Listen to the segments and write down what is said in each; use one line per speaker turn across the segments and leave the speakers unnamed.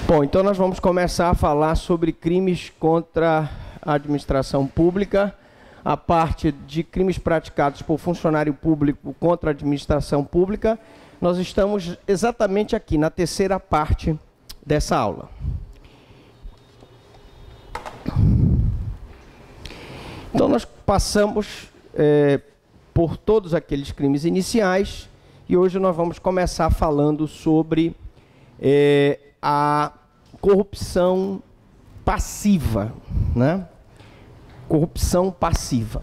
Bom, então nós vamos começar a falar sobre crimes contra a administração pública, a parte de crimes praticados por funcionário público contra a administração pública. Nós estamos exatamente aqui, na terceira parte dessa aula. Então nós passamos por todos aqueles crimes iniciais e hoje nós vamos começar falando sobre a corrupção passiva, né? Corrupção passiva.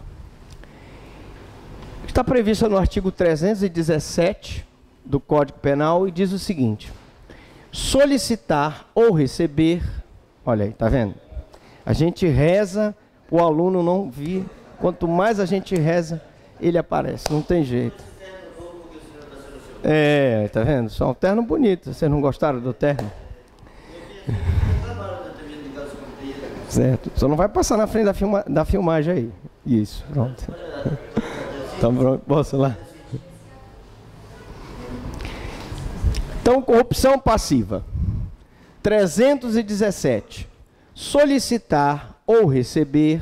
Está prevista no artigo 317 do Código Penal e diz o seguinte: solicitar ou receber, olha aí, tá vendo? A gente reza, o aluno não vir, quanto mais a gente reza, ele aparece, não tem jeito. Tá vendo? Só um terno bonito, vocês não gostaram do terno? Certo, só não vai passar na frente da filmagem aí. Isso, pronto. Então pronto, posso lá. Então, corrupção passiva. 317. Solicitar ou receber,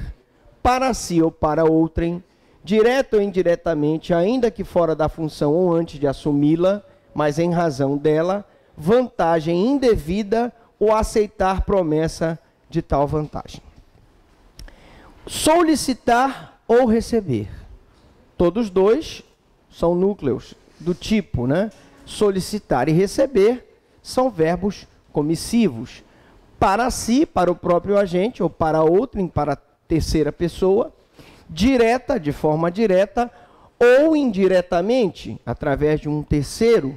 para si ou para outrem, direto ou indiretamente, ainda que fora da função ou antes de assumi-la, mas em razão dela, vantagem indevida ou aceitar promessa de tal vantagem. Solicitar ou receber. Todos dois são núcleos do tipo, né? Solicitar e receber são verbos comissivos. Para si, para o próprio agente, ou para outrem, para a terceira pessoa, direta, de forma direta, ou indiretamente, através de um terceiro,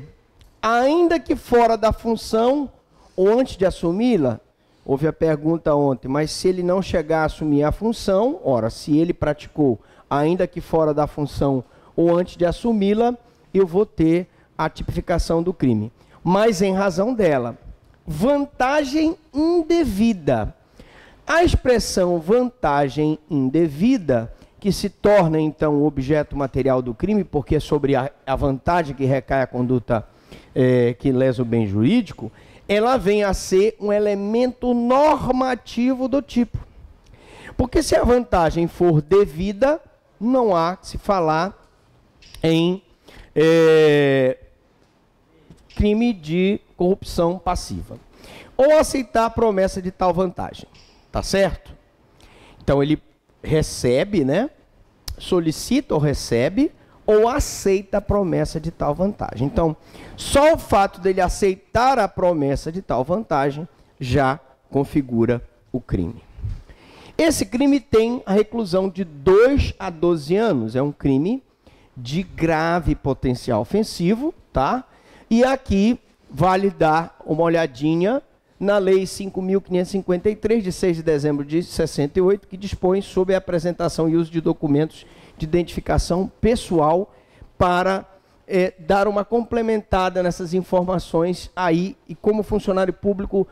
ainda que fora da função ou antes de assumi-la. Houve a pergunta ontem, mas se ele não chegar a assumir a função, ora, se ele praticou, ainda que fora da função ou antes de assumi-la, eu vou ter a tipificação do crime. Mas em razão dela, vantagem indevida. A expressão vantagem indevida, que se torna então o objeto material do crime, porque é sobre a vantagem que recai a conduta que lesa o bem jurídico, ela vem a ser um elemento normativo do tipo. Porque se a vantagem for devida, não há que se falar em crime de corrupção passiva. Ou aceitar a promessa de tal vantagem. Tá certo? Então ele recebe, né? Solicita ou recebe, ou aceita a promessa de tal vantagem. Então, só o fato dele aceitar a promessa de tal vantagem já configura o crime. Esse crime tem a reclusão de 2 a 12 anos. É um crime de grave potencial ofensivo, tá? E aqui vale dar uma olhadinha na Lei 5.553, de 6 de dezembro de 68, que dispõe sobre a apresentação e uso de documentos de identificação pessoal para dar uma complementada nessas informações aí, e como funcionário público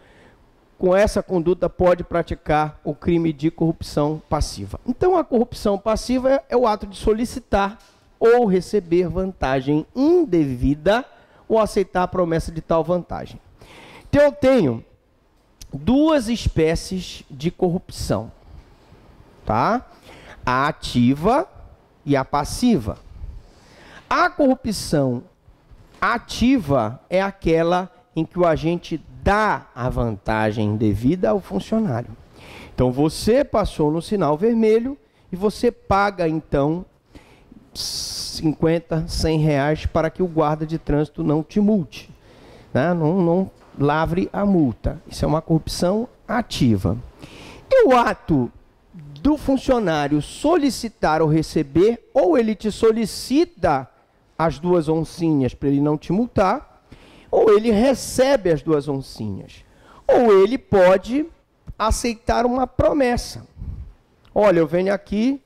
com essa conduta pode praticar o crime de corrupção passiva. Então a corrupção passiva é o ato de solicitar ou receber vantagem indevida ou aceitar a promessa de tal vantagem. Então eu tenho duas espécies de corrupção, tá? A ativa e a passiva. A corrupção ativa é aquela em que o agente dá a vantagem devida ao funcionário. Então você passou no sinal vermelho e você paga então 50, 100 reais para que o guarda de trânsito não te multe, né? Não lavre a multa. Isso é uma corrupção ativa. E o ato do funcionário solicitar ou receber, ou ele te solicita as 2 oncinhas para ele não te multar, ou ele recebe as 2 oncinhas. Ou ele pode aceitar uma promessa. Olha, eu venho aqui,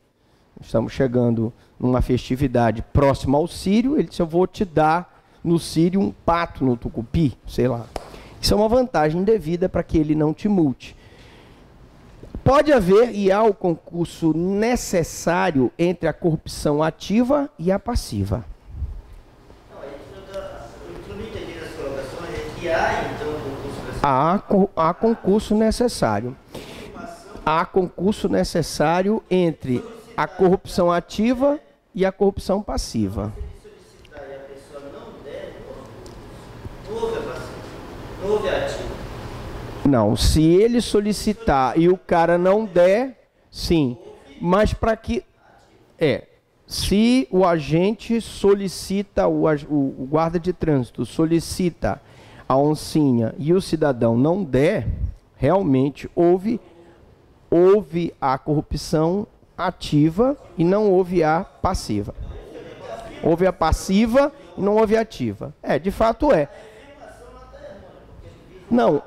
estamos chegando numa festividade próxima ao Sírio, ele disse, eu vou te dar no Sírio um pato no tucupi, sei lá. Isso é uma vantagem devida para que ele não te multe. Pode haver, e há o concurso necessário entre a corrupção ativa e a passiva.
Não, o que não entendi das colocações é que há, então, concurso
Há concurso necessário. Há concurso necessário entre a corrupção ativa e a corrupção passiva. Não, se ele solicitar e o cara não der, sim. Mas para que... se o agente solicita, o guarda de trânsito solicita a oncinha e o cidadão não der, realmente houve a corrupção ativa e não houve a passiva. Houve a passiva e não houve a ativa. De fato é. Não,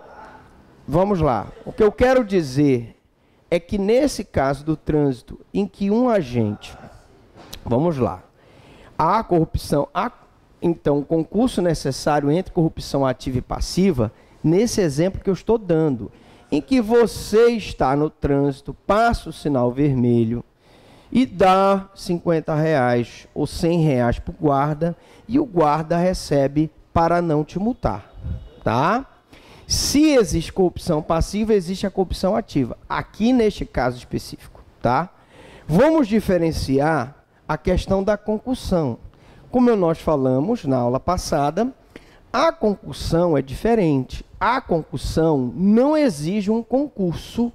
vamos lá. O que eu quero dizer é que nesse caso do trânsito, em que um agente... Vamos lá. A corrupção... Então, concurso necessário entre corrupção ativa e passiva, nesse exemplo que eu estou dando, em que você está no trânsito, passa o sinal vermelho e dá R$50 ou R$100 para o guarda, e o guarda recebe para não te multar, tá? Se existe corrupção passiva, existe a corrupção ativa. Aqui neste caso específico, tá? Vamos diferenciar a questão da concussão. Como nós falamos na aula passada, a concussão é diferente. A concussão não exige um concurso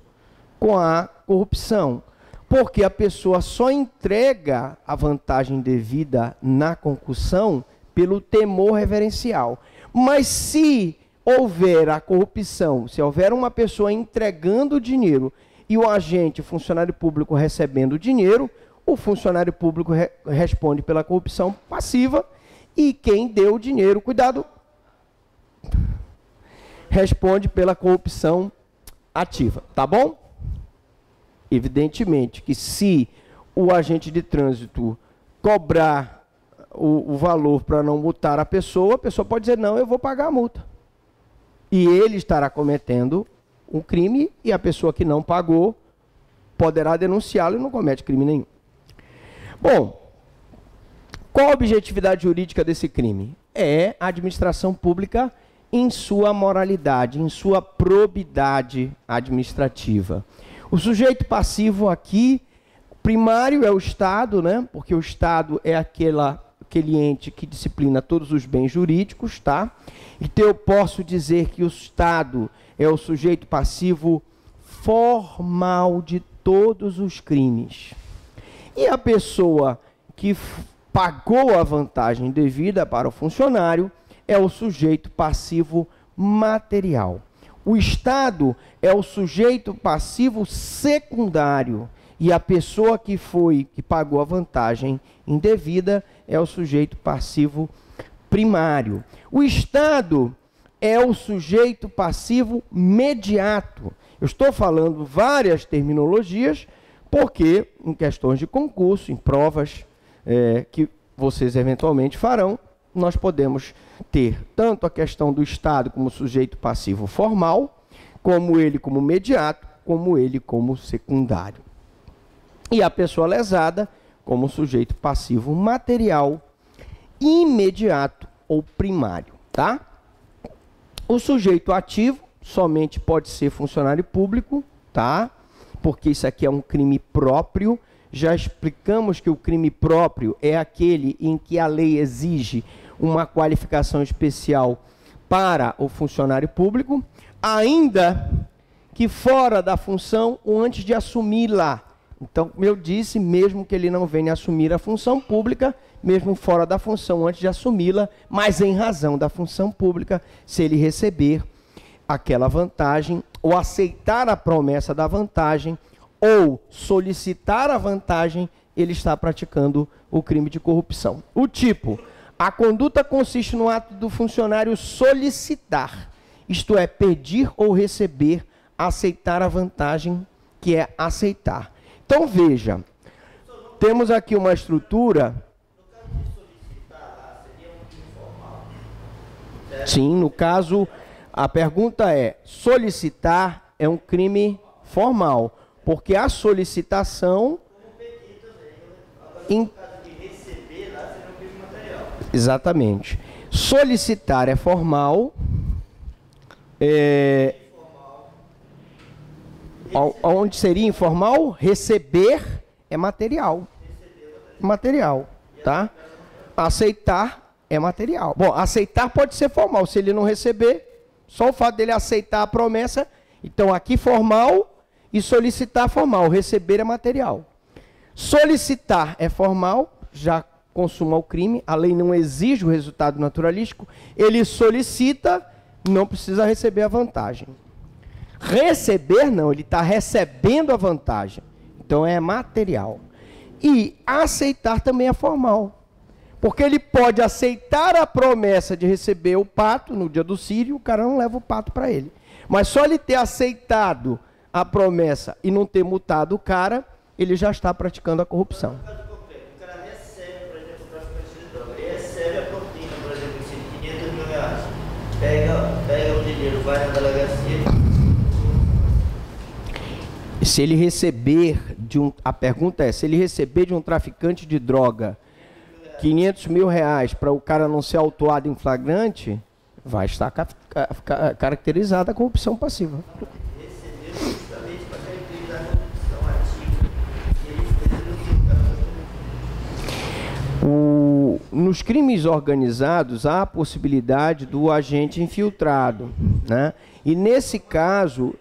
com a corrupção, porque a pessoa só entrega a vantagem devida na concussão pelo temor reverencial. Mas se houver a corrupção, se houver uma pessoa entregando o dinheiro e o agente, o funcionário público recebendo o dinheiro, o funcionário público responde pela corrupção passiva e quem deu o dinheiro, cuidado, responde pela corrupção ativa, tá bom? Evidentemente que se o agente de trânsito cobrar o valor para não multar a pessoa pode dizer, não, eu vou pagar a multa. E ele estará cometendo um crime e a pessoa que não pagou poderá denunciá-lo e não comete crime nenhum. Bom, qual a objetividade jurídica desse crime? É a administração pública em sua moralidade, em sua probidade administrativa. O sujeito passivo aqui, primário é o Estado, né? Porque o Estado é aquele ente que disciplina todos os bens jurídicos, tá? Então eu posso dizer que o Estado é o sujeito passivo formal de todos os crimes. E a pessoa que pagou a vantagem devida para o funcionário é o sujeito passivo material. O Estado é o sujeito passivo secundário e a pessoa que pagou a vantagem indevida é o sujeito passivo primário. O Estado é o sujeito passivo mediato. Eu estou falando várias terminologias porque em questões de concurso, em provas que vocês eventualmente farão, nós podemos ter tanto a questão do Estado como sujeito passivo formal, como ele como mediato, como ele como secundário. E a pessoa lesada como sujeito passivo material, imediato ou primário, tá? O sujeito ativo somente pode ser funcionário público, tá? Porque isso aqui é um crime próprio. Já explicamos que o crime próprio é aquele em que a lei exige uma qualificação especial para o funcionário público, ainda que fora da função ou antes de assumi-la. Então, como eu disse, mesmo que ele não venha assumir a função pública, mesmo fora da função antes de assumi-la, mas em razão da função pública, se ele receber aquela vantagem, ou aceitar a promessa da vantagem, ou solicitar a vantagem, ele está praticando o crime de corrupção. O tipo, a conduta consiste no ato do funcionário solicitar, isto é, pedir ou receber, aceitar a vantagem, que é aceitar. Então, veja, temos aqui uma estrutura... Sim, no caso, a pergunta é, solicitar é um crime formal, porque a solicitação... Exatamente. Solicitar é formal, Onde seria informal? Receber é material. Material, tá? Aceitar é material. Bom, aceitar pode ser formal. Se ele não receber, só o fato dele aceitar a promessa. Então, aqui formal e solicitar formal. Receber é material. Solicitar é formal, já consuma o crime. A lei não exige o resultado naturalístico. Ele solicita, não precisa receber a vantagem. Receber, não, ele está recebendo a vantagem. Então, é material. E aceitar também é formal. Porque ele pode aceitar a promessa de receber o pato no dia do Sírio, o cara não leva o pato para ele. Mas só ele ter aceitado a promessa e não ter multado o cara, ele já está praticando a corrupção.
O cara recebe, por exemplo, o traficante de droga. Ele recebe a propina, por exemplo, de 500 mil reais. Pega o dinheiro, vai na delegacia.
Se ele receber a pergunta é, se ele receber de um traficante de droga 500 mil reais para o cara não ser autuado em flagrante, vai estar caracterizada a corrupção passiva.
Recebeu justamente para caracterizar a corrupção ativa. E ele fez
Nos crimes organizados, há a possibilidade do agente infiltrado, né? E nesse caso,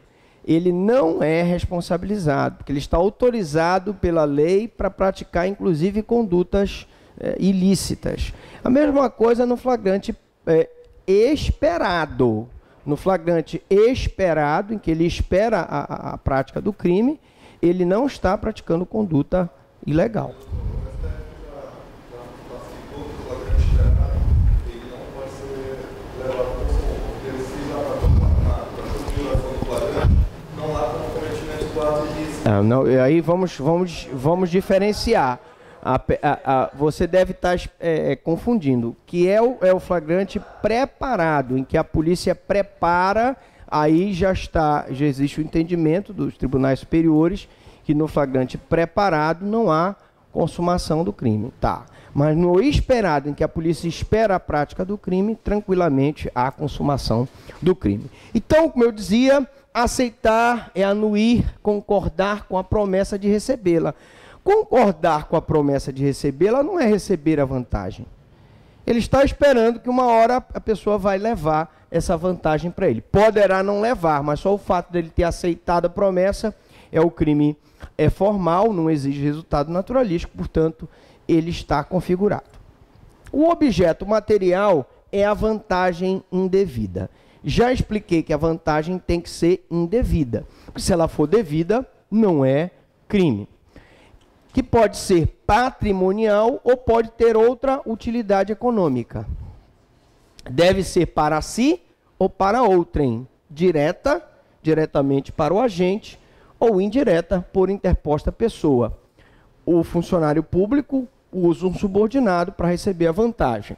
ele não é responsabilizado, porque ele está autorizado pela lei para praticar, inclusive, condutas ilícitas. A mesma coisa no flagrante esperado. No flagrante esperado, em que ele espera a prática do crime, ele não está praticando conduta ilegal. Não, aí vamos diferenciar. Você deve estar confundindo, que é o flagrante preparado, em que a polícia prepara, aí já existe o entendimento dos tribunais superiores, que no flagrante preparado não há consumação do crime. Tá. Mas no esperado, em que a polícia espera a prática do crime, tranquilamente há consumação do crime. Então, como eu dizia, aceitar é anuir, concordar com a promessa de recebê-la. Concordar com a promessa de recebê-la não é receber a vantagem. Ele está esperando que uma hora a pessoa vai levar essa vantagem para ele. Poderá não levar, mas só o fato dele ter aceitado a promessa o crime é formal, não exige resultado naturalístico, portanto, ele está configurado. O objeto material é a vantagem indevida. Já expliquei que a vantagem tem que ser indevida, porque se ela for devida, não é crime. Que pode ser patrimonial ou pode ter outra utilidade econômica. Deve ser para si ou para outrem, diretamente para o agente, ou indireta por interposta pessoa. O funcionário público usa um subordinado para receber a vantagem.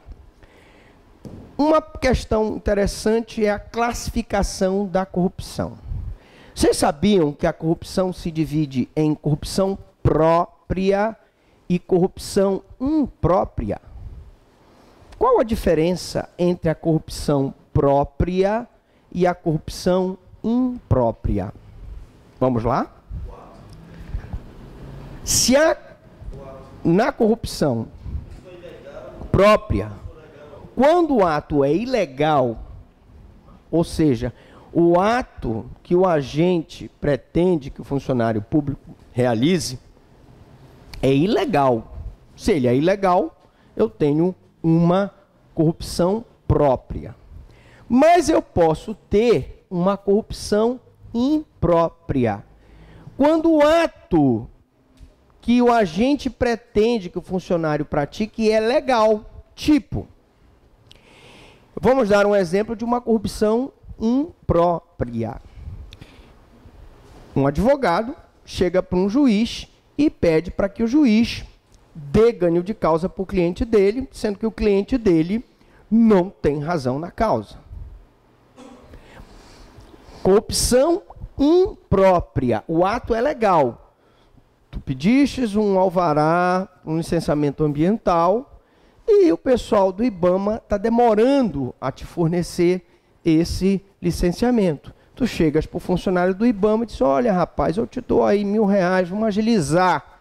Uma questão interessante é a classificação da corrupção. Vocês sabiam que a corrupção se divide em corrupção própria e corrupção imprópria? Qual a diferença entre a corrupção própria e a corrupção imprópria? Vamos lá? Se na corrupção própria, quando o ato é ilegal, ou seja, o ato que o agente pretende que o funcionário público realize é ilegal. Se ele é ilegal, eu tenho uma corrupção própria. Mas eu posso ter uma corrupção imprópria. Quando o ato que o agente pretende que o funcionário pratique é legal, tipo, vamos dar um exemplo de uma corrupção imprópria. Um advogado chega para um juiz e pede para que o juiz dê ganho de causa para o cliente dele, sendo que o cliente dele não tem razão na causa. Corrupção imprópria. O ato é legal. Tu pedistes um alvará, um licenciamento ambiental, e o pessoal do IBAMA está demorando a te fornecer esse licenciamento. Tu chegas para o funcionário do IBAMA e diz, olha rapaz, eu te dou aí R$1.000, vamos agilizar.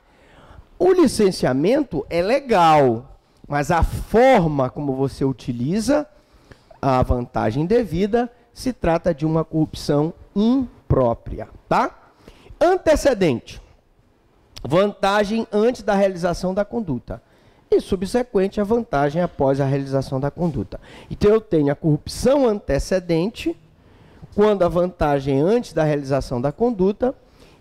O licenciamento é legal, mas a forma como você utiliza a vantagem devida se trata de uma corrupção imprópria, tá? Antecedente. Vantagem antes da realização da conduta. E subsequente a vantagem após a realização da conduta. Então eu tenho a corrupção antecedente, quando a vantagem antes da realização da conduta,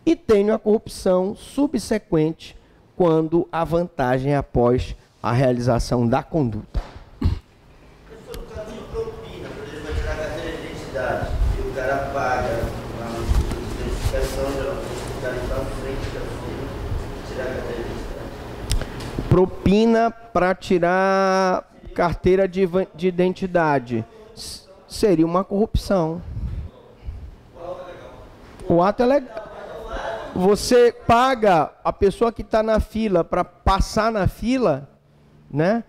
e tenho a corrupção subsequente, quando a vantagem após a realização da conduta.
Se for o caso de propina, por exemplo, vai tirar a carteira de identidade, e o cara paga uma identificação, geralmente o cara está à frente da firma, tirar a carteira de identidade.
Propina para tirar carteira de identidade seria uma corrupção. O ato é legal. Você paga a pessoa que está na fila para passar na fila, né?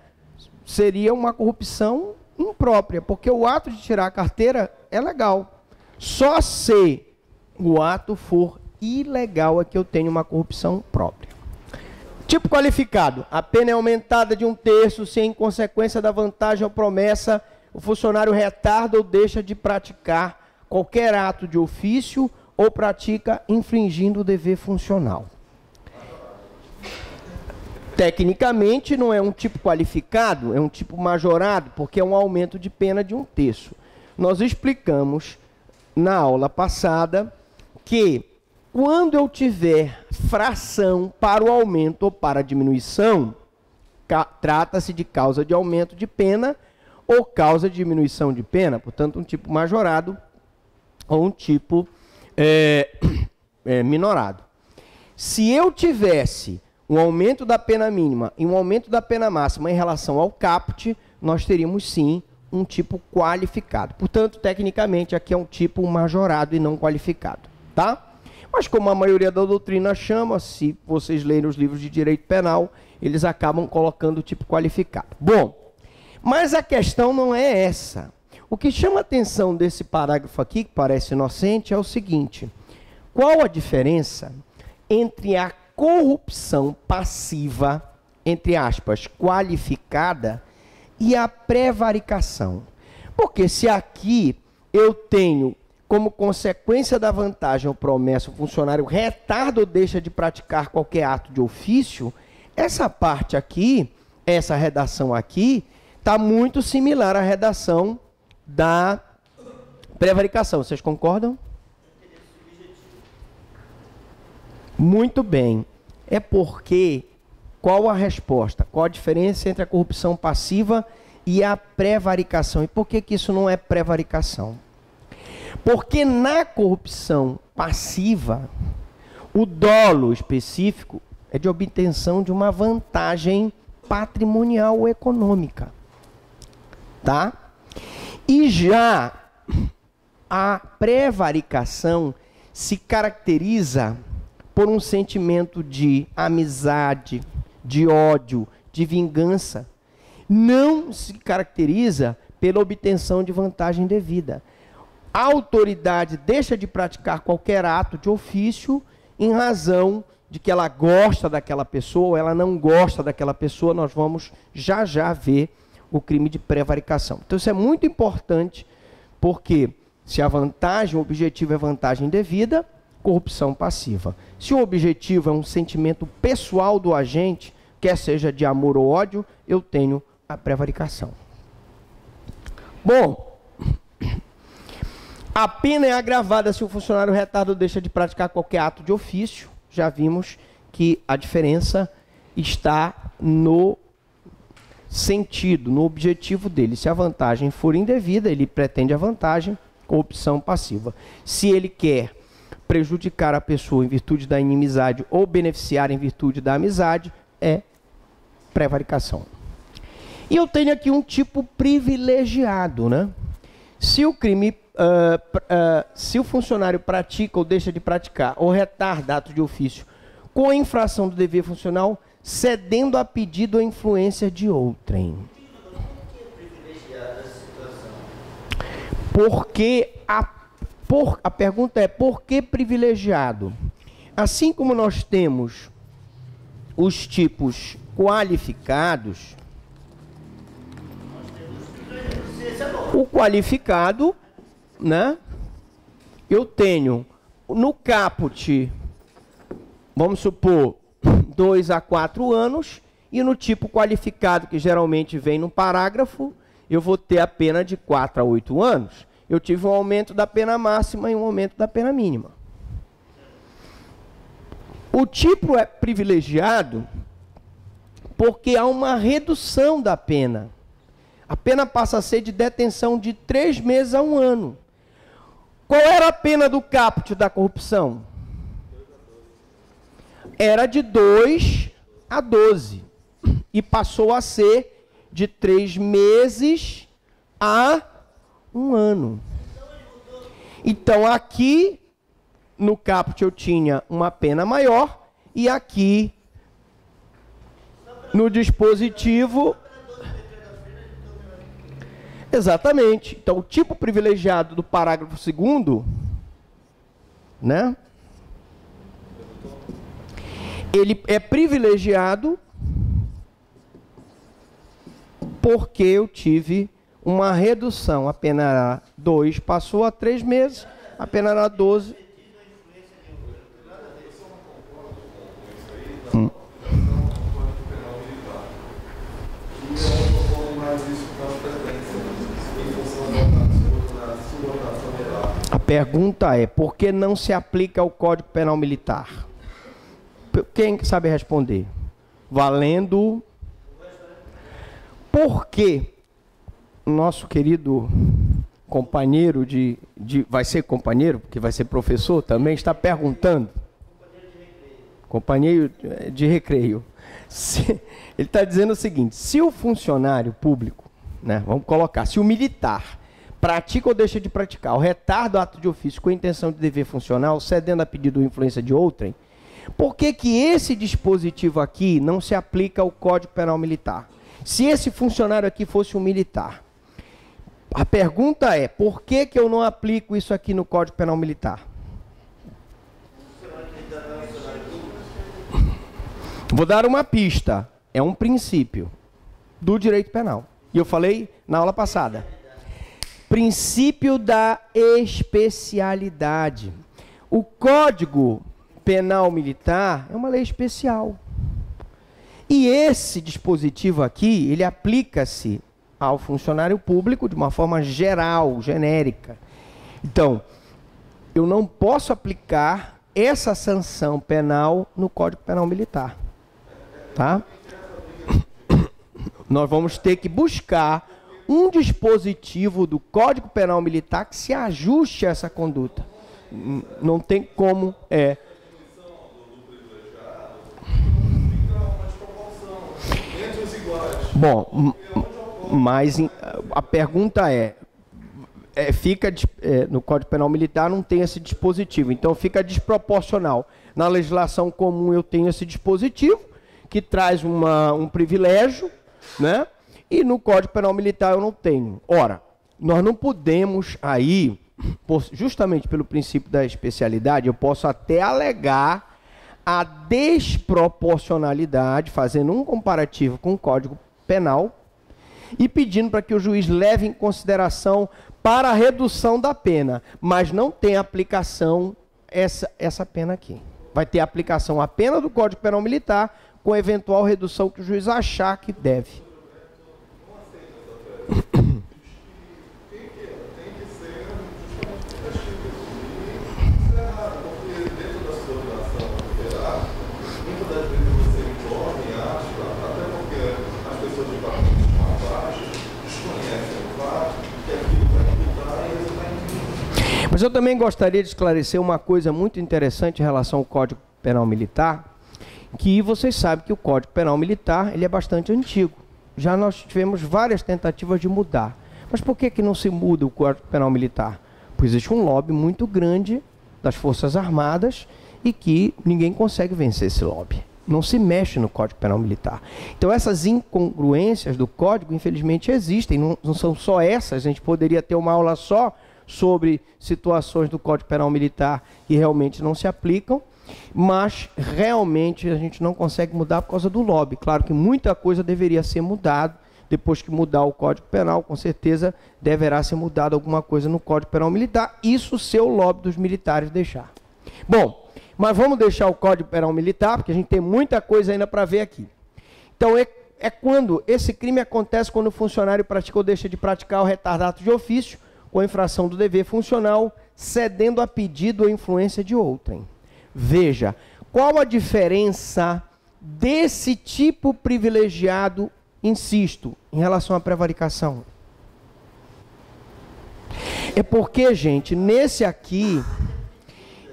Seria uma corrupção imprópria, porque o ato de tirar a carteira é legal. Só se o ato for ilegal é que eu tenho uma corrupção própria. Tipo qualificado. A pena é aumentada de 1/3 se, em consequência da vantagem ou promessa, o funcionário retarda ou deixa de praticar qualquer ato de ofício ou pratica infringindo o dever funcional. Tecnicamente, não é um tipo qualificado, é um tipo majorado, porque é um aumento de pena de 1/3. Nós explicamos na aula passada que quando eu tiver fração para o aumento ou para a diminuição, trata-se de causa de aumento de pena ou causa de diminuição de pena, portanto, um tipo majorado ou um tipo minorado. Se eu tivesse um aumento da pena mínima e um aumento da pena máxima em relação ao caput, nós teríamos sim um tipo qualificado. Portanto, tecnicamente, aqui é um tipo majorado e não qualificado, tá? Mas como a maioria da doutrina chama, se vocês lerem os livros de direito penal, eles acabam colocando o tipo qualificado. Bom, mas a questão não é essa. O que chama a atenção desse parágrafo aqui, que parece inocente, é o seguinte: qual a diferença entre a corrupção passiva, entre aspas, qualificada, e a prevaricação? Porque se aqui eu tenho, como consequência da vantagem ou promessa, o funcionário retarda ou deixa de praticar qualquer ato de ofício, essa parte aqui, essa redação aqui, está muito similar à redação da prevaricação. Vocês concordam? Muito bem. É porque, qual a resposta? Qual a diferença entre a corrupção passiva e a prevaricação? E por que que isso não é prevaricação? Porque na corrupção passiva, o dolo específico é de obtenção de uma vantagem patrimonial ou econômica. Tá? E já a prevaricação se caracteriza por um sentimento de amizade, de ódio, de vingança. Não se caracteriza pela obtenção de vantagem devida. A autoridade deixa de praticar qualquer ato de ofício em razão de que ela gosta daquela pessoa ou ela não gosta daquela pessoa. Nós vamos já já ver o crime de prevaricação. Então isso é muito importante, porque se a vantagem, o objetivo é vantagem devida, corrupção passiva. Se o objetivo é um sentimento pessoal do agente, quer seja de amor ou ódio, eu tenho a prevaricação. Bom, a pena é agravada se o funcionário retarda ou deixa de praticar qualquer ato de ofício. Já vimos que a diferença está no sentido, no objetivo dele. Se a vantagem for indevida, ele pretende a vantagem, corrupção passiva. Se ele quer prejudicar a pessoa em virtude da inimizade ou beneficiar em virtude da amizade, é prevaricação. E eu tenho aqui um tipo privilegiado, né? Se o crime, se o funcionário pratica ou deixa de praticar ou retarda ato de ofício com a infração do dever funcional, cedendo a pedido ou influência de outrem. A pergunta é, por que privilegiado? Assim como nós temos os tipos qualificados, o qualificado, né? Eu tenho no caput, vamos supor, 2 a 4 anos, e no tipo qualificado, que geralmente vem no parágrafo, eu vou ter a pena de 4 a 8 anos. Eu tive um aumento da pena máxima e um aumento da pena mínima. O tipo é privilegiado porque há uma redução da pena. A pena passa a ser de detenção de 3 meses a 1 ano. Qual era a pena do caput da corrupção? Era de 2 a 12. E passou a ser de 3 meses a 1 ano. Então, aqui, no caput, eu tinha uma pena maior, e aqui, no dispositivo... Exatamente. Então, o tipo privilegiado do parágrafo 2º, né? Ele é privilegiado porque eu tive uma redução. A pena era 2, passou a 3 meses, a pena era 12. A pergunta é, por que não se aplica ao Código Penal Militar? Quem sabe responder? Valendo. Por que nosso querido companheiro vai ser companheiro, porque vai ser professor também, está perguntando. Companheiro de recreio. Ele está dizendo o seguinte, se o funcionário público, né, vamos colocar, se o militar pratica ou deixa de praticar o retardo do ato de ofício com a intenção de dever funcional, cedendo a pedido ou influência de outrem, por que que esse dispositivo aqui não se aplica ao Código Penal Militar? Se esse funcionário aqui fosse um militar, a pergunta é, por que que eu não aplico isso aqui no Código Penal Militar? Vou dar uma pista, é um princípio do direito penal. E eu falei na aula passada. Princípio da especialidade. O Código Penal Militar é uma lei especial. E esse dispositivo aqui, ele aplica-se ao funcionário público de uma forma geral, genérica. Então, eu não posso aplicar essa sanção penal no Código Penal Militar. Tá? Nós vamos ter que buscar um dispositivo do Código Penal Militar que se ajuste a essa conduta. Não tem como... Bom, mas a pergunta no Código Penal Militar não tem esse dispositivo, então fica desproporcional. Na legislação comum eu tenho esse dispositivo, que traz um privilégio, né? E no Código Penal Militar eu não tenho. Ora, nós não podemos aí, justamente pelo princípio da especialidade, eu posso até alegar a desproporcionalidade, fazendo um comparativo com o Código Penal e pedindo para que o juiz leve em consideração para a redução da pena, mas não tem aplicação essa pena aqui. Vai ter aplicação a pena do Código Penal Militar com eventual redução que o juiz achar que deve. Mas eu também gostaria de esclarecer uma coisa muito interessante em relação ao Código Penal Militar, que vocês sabem que o Código Penal Militar ele é bastante antigo. Já nós tivemos várias tentativas de mudar. Mas por que que não se muda o Código Penal Militar? Pois existe um lobby muito grande das Forças Armadas e que ninguém consegue vencer esse lobby. Não se mexe no Código Penal Militar. Então essas incongruências do Código, infelizmente, existem. Não são só essas, a gente poderia ter uma aula só sobre situações do Código Penal Militar que realmente não se aplicam, mas realmente a gente não consegue mudar por causa do lobby. Claro que muita coisa deveria ser mudada. Depois que mudar o Código Penal, com certeza deverá ser mudada alguma coisa no Código Penal Militar. Isso se o lobby dos militares deixar. Bom, mas vamos deixar o Código Penal Militar, porque a gente tem muita coisa ainda para ver aqui. Então, é quando esse crime acontece quando o funcionário pratica ou deixa de praticar o retardato de ofício com infração do dever funcional, cedendo a pedido ou influência de outrem. Veja, qual a diferença desse tipo privilegiado, insisto, em relação à prevaricação? É porque, gente, nesse aqui,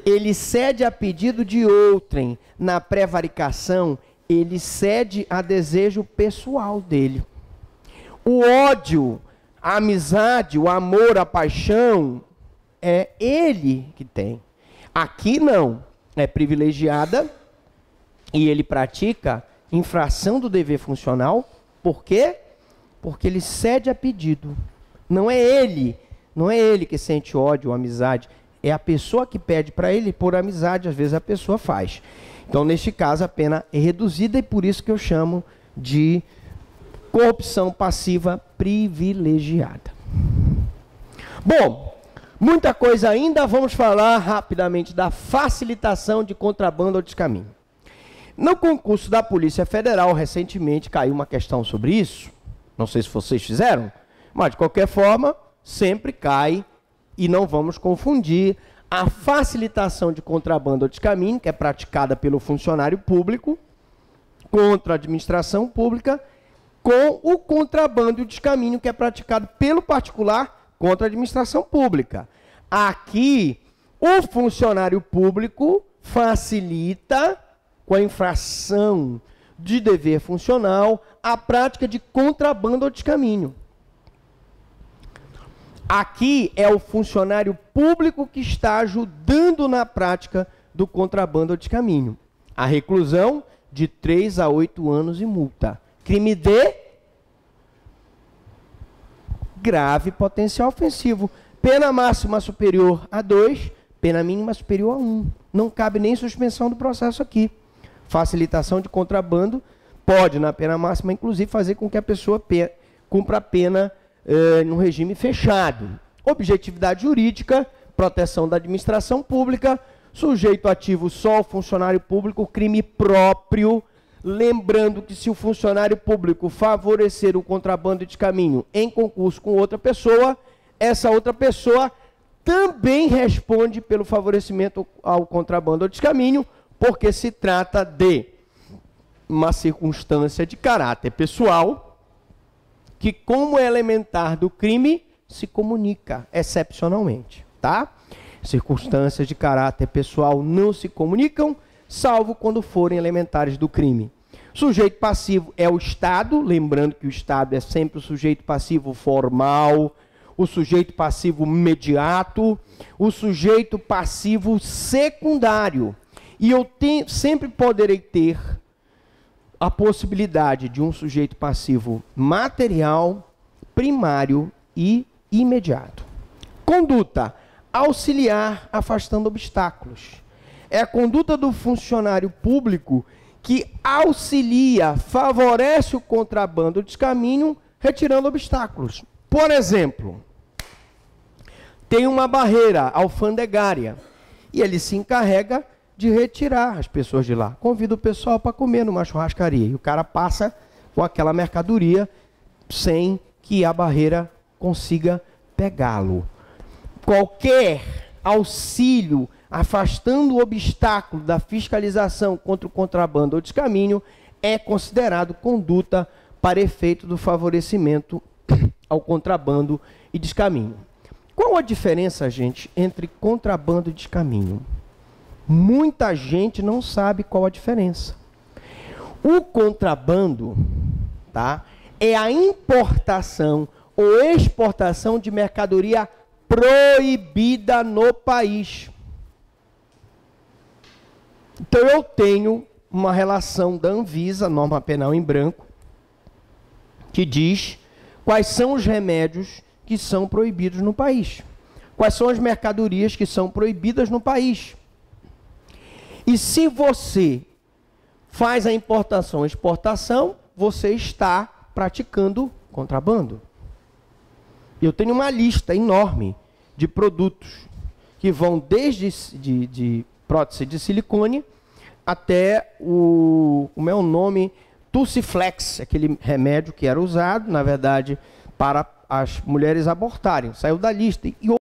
ele cede a pedido de outrem. Na prevaricação, ele cede a desejo pessoal dele. O ódio, a amizade, o amor, a paixão, é ele que tem. Aqui não. É privilegiada e ele pratica infração do dever funcional. Por quê? Porque ele cede a pedido. Não é ele que sente ódio ou amizade. É a pessoa que pede para ele por amizade, às vezes a pessoa faz. Então, neste caso, a pena é reduzida e por isso que eu chamo de corrupção passiva privilegiada. Bom, muita coisa ainda, vamos falar rapidamente da facilitação de contrabando ou descaminho. No concurso da Polícia Federal, recentemente caiu uma questão sobre isso, não sei se vocês fizeram, mas de qualquer forma, sempre cai e não vamos confundir a facilitação de contrabando ou descaminho, que é praticada pelo funcionário público contra a administração pública, com o contrabando e o descaminho, que é praticado pelo particular contra a administração pública. Aqui, o funcionário público facilita, com a infração de dever funcional, a prática de contrabando ou descaminho. Aqui é o funcionário público que está ajudando na prática do contrabando ou descaminho. A reclusão de 3 a 8 anos e multa. Crime de grave potencial ofensivo. Pena máxima superior a 2, pena mínima superior a 1. Não cabe nem suspensão do processo aqui. Facilitação de contrabando pode, na pena máxima, inclusive, fazer com que a pessoa cumpra a pena no regime fechado. Objetividade jurídica, proteção da administração pública, sujeito ativo só o funcionário público, crime próprio. Lembrando que se o funcionário público favorecer o contrabando de caminho em concurso com outra pessoa, essa outra pessoa também responde pelo favorecimento ao contrabando ou descaminho, porque se trata de uma circunstância de caráter pessoal que, como elementar do crime, se comunica excepcionalmente, tá? Circunstâncias de caráter pessoal não se comunicam, salvo quando forem elementares do crime. Sujeito passivo é o Estado, lembrando que o Estado é sempre o sujeito passivo formal, o sujeito passivo imediato, o sujeito passivo secundário. E eu sempre poderei ter a possibilidade de um sujeito passivo material, primário e imediato. Conduta: auxiliar afastando obstáculos. É a conduta do funcionário público que auxilia, favorece o contrabando, o descaminho, retirando obstáculos. Por exemplo, tem uma barreira alfandegária e ele se encarrega de retirar as pessoas de lá. Convida o pessoal para comer numa churrascaria e o cara passa com aquela mercadoria sem que a barreira consiga pegá-lo. Qualquer auxílio afastando o obstáculo da fiscalização contra o contrabando ou descaminho é considerado conduta para efeito do favorecimento ao contrabando e descaminho. Qual a diferença, gente, entre contrabando e descaminho? Muita gente não sabe qual a diferença. O contrabando, tá, é a importação ou exportação de mercadoria proibida no país. Então eu tenho uma relação da Anvisa, norma penal em branco, que diz quais são os remédios que são proibidos no país. quais são as mercadorias que são proibidas no país. E se você faz a importação e exportação, você está praticando contrabando. Eu tenho uma lista enorme de produtos que vão desde de prótese de silicone até como é o nome, Tussiflex, aquele remédio que era usado, na verdade, para as mulheres abortarem. Saiu da lista. E